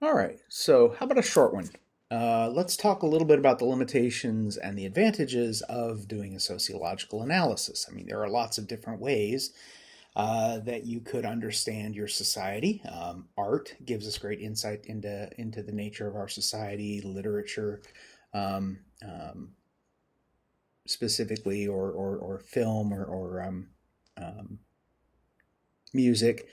All right, so how about a short one? Let's talk a little bit about the limitations and the advantages of doing a sociological analysis. I mean, there are lots of different ways that you could understand your society. Art gives us great insight into the nature of our society, literature, um, um, specifically, or film or um, music.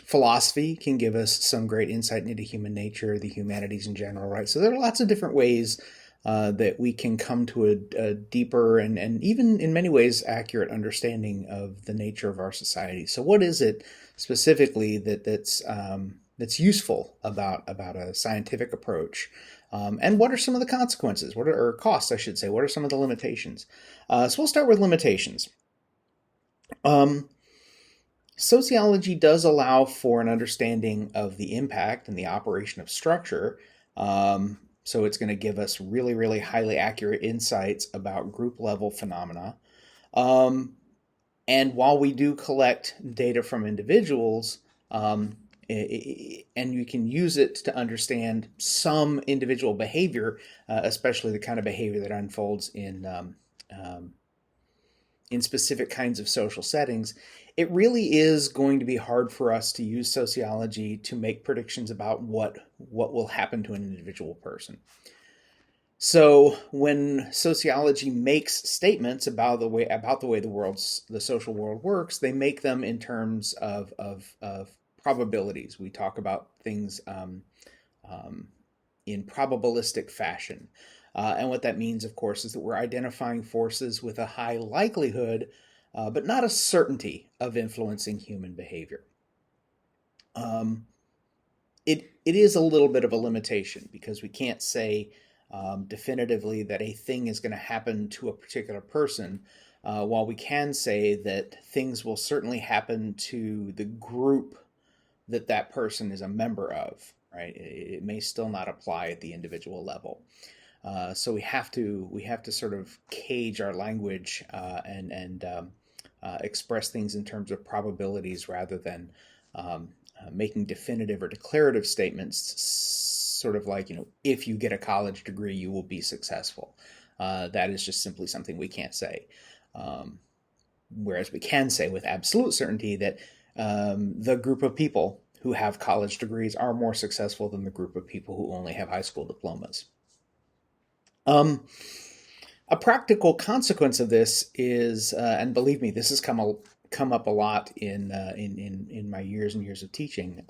Philosophy can give us some great insight into human nature, the humanities in general, right? So there are lots of different ways that we can come to a deeper and even in many ways accurate understanding of the nature of our society. So what is it specifically that's useful about a scientific approach? And what are some of the consequences? Or costs, I should say? What are some of the limitations? So we'll start with limitations. Um, Sociology does allow for an understanding of the impact and the operation of structure. So it's going to give us really, really highly accurate insights about group level phenomena. Um, and while we do collect data from individuals, and you can use it to understand some individual behavior, especially the kind of behavior that unfolds um, in specific kinds of social settings, it really is going to be hard for us to use sociology to make predictions about what will happen to an individual person. So when sociology makes statements about the way the social world works, they make them in terms of probabilities. We talk about things um, in probabilistic fashion. And what that means, of course, is that we're identifying forces with a high likelihood, but not a certainty of influencing human behavior. Um, it is a little bit of a limitation because we can't say definitively that a thing is going to happen to a particular person, while we can say that things will certainly happen to the group that that person is a member of. Right? It may still not apply at the individual level. So we have to sort of cage our language and express things in terms of probabilities rather than making definitive or declarative statements. Sort of like, if you get a college degree, you will be successful. That is just simply something we can't say. Um, Whereas we can say with absolute certainty that the group of people who have college degrees are more successful than the group of people who only have high school diplomas. Um, a practical consequence of this is, and believe me, this has come up a lot in my years and years of teaching.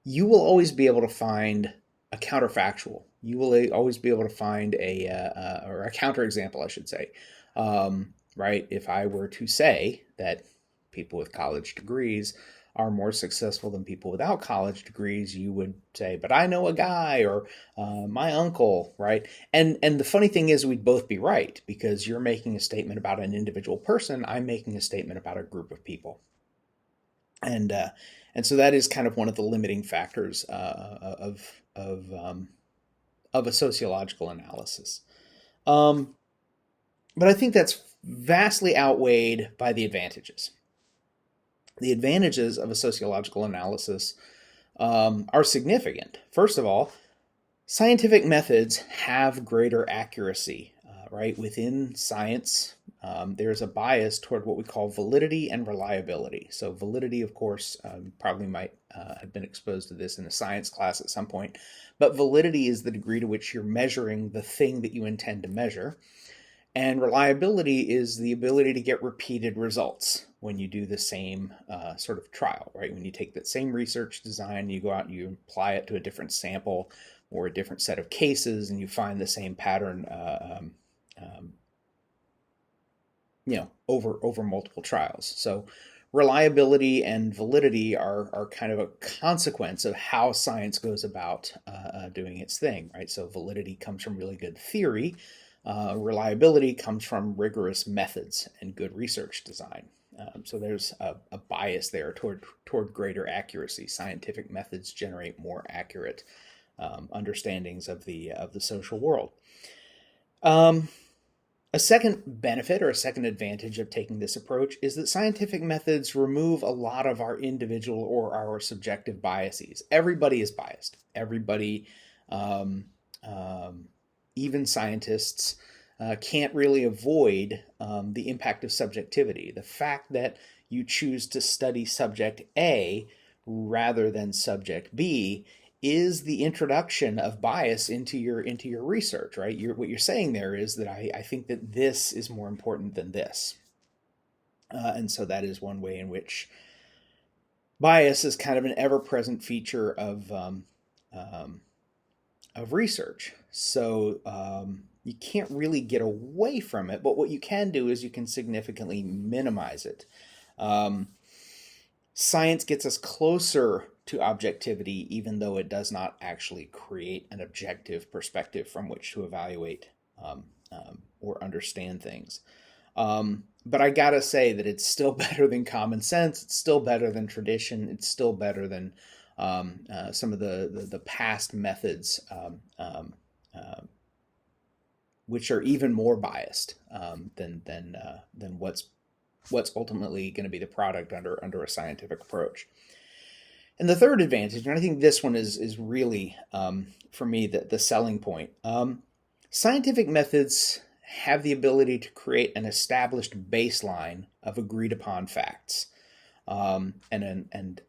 You will always be able to find a counterfactual. You will always be able to find or a counterexample, I should say. Right? If I were to say that people with college degrees are more successful than people without college degrees, you would say, "But I know a guy," or "My uncle," right? And the funny thing is, we'd both be right because you're making a statement about an individual person. I'm making a statement about a group of people, and uh, and so that is kind of one of the limiting factors of a sociological analysis. Um, but I think that's vastly outweighed by the advantages. The advantages of a sociological analysis are significant. First of all, scientific methods have greater accuracy, right? Within science, there's a bias toward what we call validity and reliability. So, validity, of course, probably might have been exposed to this in a science class at some point, but validity is the degree to which you're measuring the thing that you intend to measure. And reliability is the ability to get repeated results when you do the same sort of trial, right? When you take that same research design, you go out and you apply it to a different sample or a different set of cases, and you find the same pattern, um, over multiple trials. So reliability and validity are kind of a consequence of how science goes about doing its thing, right? So validity comes from really good theory. Reliability comes from rigorous methods and good research design. So there's a bias there toward greater accuracy. Scientific methods generate more accurate understandings of the social world. Um, A second benefit or a second advantage of taking this approach is that scientific methods remove a lot of our individual or our subjective biases. Everybody is biased. Everybody, um, um, even scientists, can't really avoid the impact of subjectivity. The fact that you choose to study subject A rather than subject B is the introduction of bias into your research, right? What you're saying there is that I think that this is more important than this, and so that is one way in which bias is kind of an ever-present feature um, of research. So you can't really get away from it, but what you can do is you can significantly minimize it. Um, Science gets us closer to objectivity, even though it does not actually create an objective perspective from which to evaluate or understand things. But I gotta say that it's still better than common sense. It's still better than tradition. It's still better than some of the past methods, uh, which are even more biased than what's ultimately going to be the product under a scientific approach. And the third advantage, and I think this one is really for me the selling point. Scientific methods have the ability to create an established baseline of agreed upon facts, and an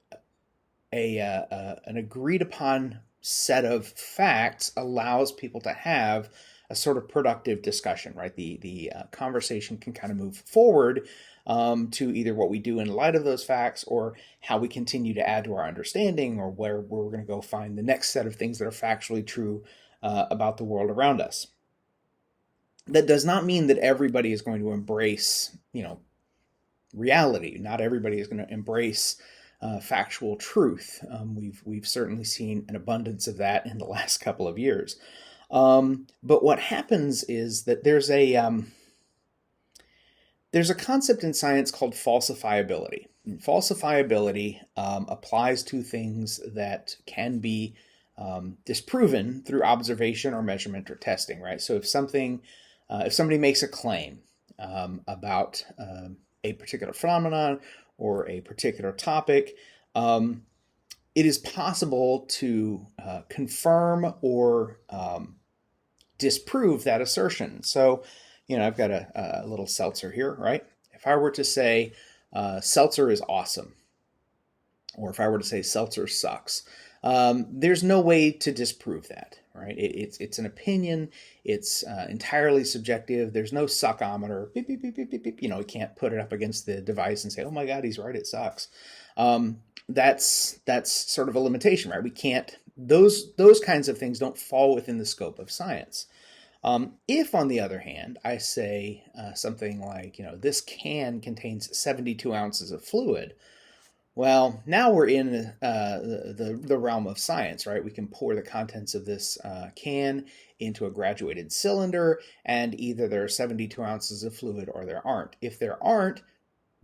agreed upon set of facts allows people to have a sort of productive discussion, right? The conversation can kind of move forward to either what we do in light of those facts or how we continue to add to our understanding, or where we're going to go find the next set of things that are factually true about the world around us. That does not mean that everybody is going to embrace, reality. Not everybody is going to embrace factual truth. We've certainly seen an abundance of that in the last couple of years. But what happens is that there's a concept in science called falsifiability. And falsifiability applies to things that can be disproven through observation or measurement or testing, right? So if somebody makes a claim about a particular phenomenon or a particular topic, it is possible to confirm or disprove that assertion. So, I've got a little seltzer here, right? If I were to say seltzer is awesome, or if I were to say seltzer sucks, there's no way to disprove that, right? It's an opinion. It's entirely subjective. There's no suckometer. Beep, beep, beep, beep, beep, beep. You can't put it up against the device and say, "Oh my God, he's right. It sucks." That's sort of a limitation, right? We can't. Those kinds of things don't fall within the scope of science. If, on the other hand, I say something like, this can contains 72 ounces of fluid, well, now we're in the realm of science, right? We can pour the contents of this can into a graduated cylinder, and either there are 72 ounces of fluid or there aren't. If there aren't,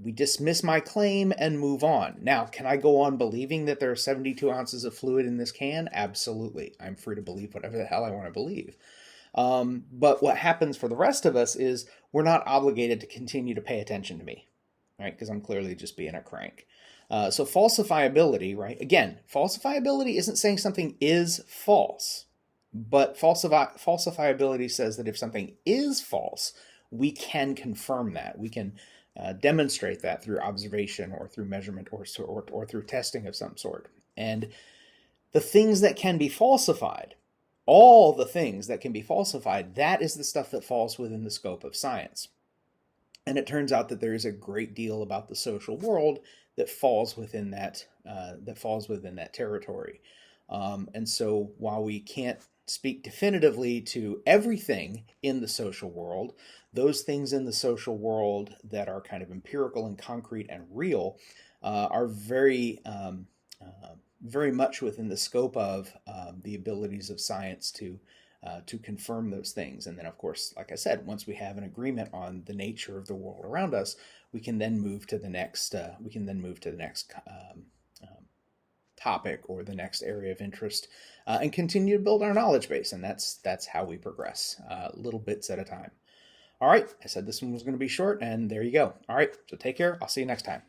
we dismiss my claim and move on. Now, can I go on believing that there are 72 ounces of fluid in this can? Absolutely. I'm free to believe whatever the hell I want to believe. But what happens for the rest of us is we're not obligated to continue to pay attention to me, right? Because I'm clearly just being a crank. So falsifiability, right? Again, falsifiability isn't saying something is false, but falsifiability says that if something is false, we can confirm that. We can demonstrate that through observation or through measurement or through testing of some sort. And the things that can be falsified, all the things that can be falsified, that is the stuff that falls within the scope of science. And it turns out that there is a great deal about the social world that falls within that territory. And so while we can't speak definitively to everything in the social world, those things in the social world that are kind of empirical and concrete and real are very much within the scope of the abilities of science to confirm those things. And then, of course, like I said, once we have an agreement on the nature of the world around us, we can then move to the next. Topic or the next area of interest, and continue to build our knowledge base. And that's how we progress, little bits at a time. All right. I said this one was going to be short, and there you go. All right. So take care. I'll see you next time.